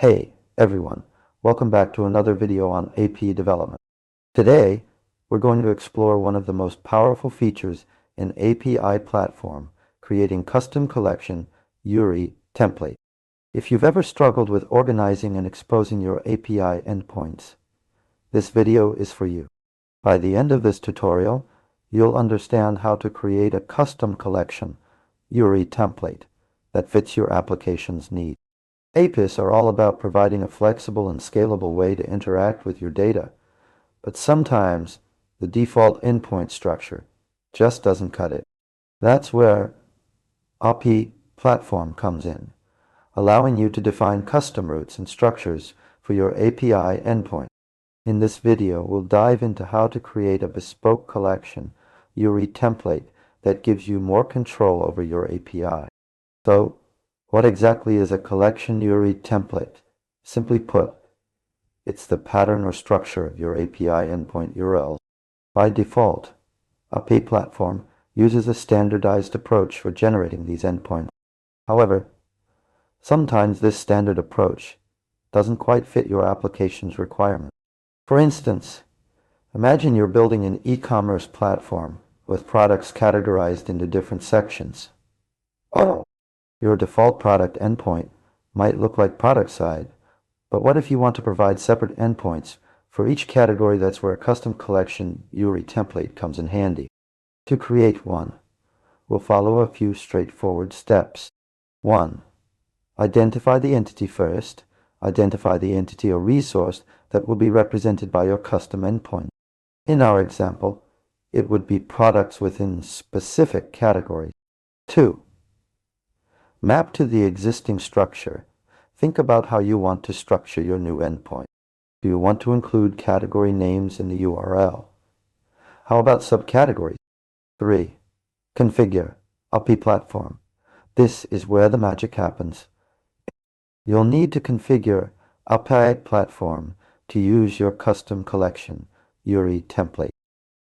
Hey everyone, welcome back to another video on AP development. Today, we're going to explore one of the most powerful features in API platform, creating custom collection URI template. If you've ever struggled with organizing and exposing your API endpoints, this video is for you. By the end of this tutorial, you'll understand how to create a custom collection URI template that fits your application's needs. APIs are all about providing a flexible and scalable way to interact with your data, but sometimes the default endpoint structure just doesn't cut it. That's where AP platform comes in, allowing you to define custom routes and structures for your API endpoint. In this video, we'll dive into how to create a bespoke collection URI template that gives you more control over your API. So, what exactly is a collection URI template? Simply put, it's the pattern or structure of your API endpoint URLs. By default, AP platform uses a standardized approach for generating these endpoints. However, sometimes this standard approach doesn't quite fit your application's requirements. For instance, imagine you're building an e-commerce platform with products categorized into different sections. Your default product endpoint might look like product side, but what if you want to provide separate endpoints for each category? That's where a custom collection URI template comes in handy. To create one, we'll follow a few straightforward steps. 1. Identify the entity first. Identify the entity or resource that will be represented by your custom endpoint. In our example, it would be products within specific categories. 2. Map to the existing structure. Think about how you want to structure your new endpoint. Do you want to include category names in the URL? How about subcategories? 3. Configure AP platform. This is where the magic happens. You'll need to configure API platform to use your custom collection URI template.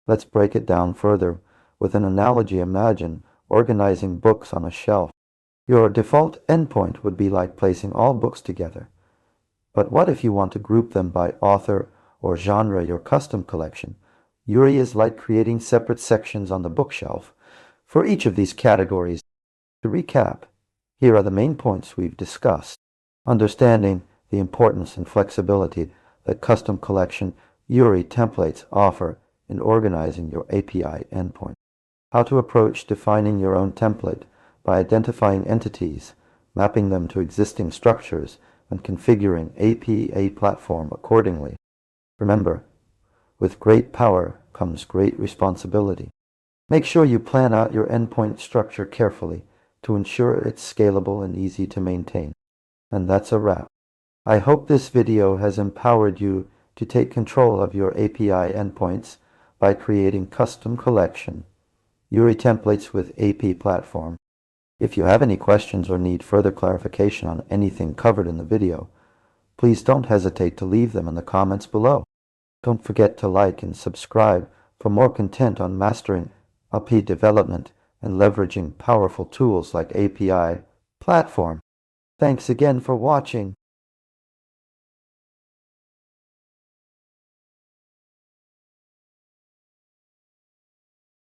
Let's break it down further with an analogy. Imagine organizing books on a shelf. Your default endpoint would be like placing all books together. But what if you want to group them by author or genre? Your custom collection URI is like creating separate sections on the bookshelf for each of these categories. To recap, here are the main points we've discussed. Understanding the importance and flexibility that custom collection URI templates offer in organizing your API endpoint. How to approach defining your own template by identifying entities, mapping them to existing structures, and configuring API platform accordingly. Remember, with great power comes great responsibility. Make sure you plan out your endpoint structure carefully to ensure it's scalable and easy to maintain. And that's a wrap. I hope this video has empowered you to take control of your API endpoints by creating custom collection URI templates with AP platform. If you have any questions or need further clarification on anything covered in the video, please don't hesitate to leave them in the comments below. Don't forget to like and subscribe for more content on mastering AP development and leveraging powerful tools like API platform. Thanks again for watching.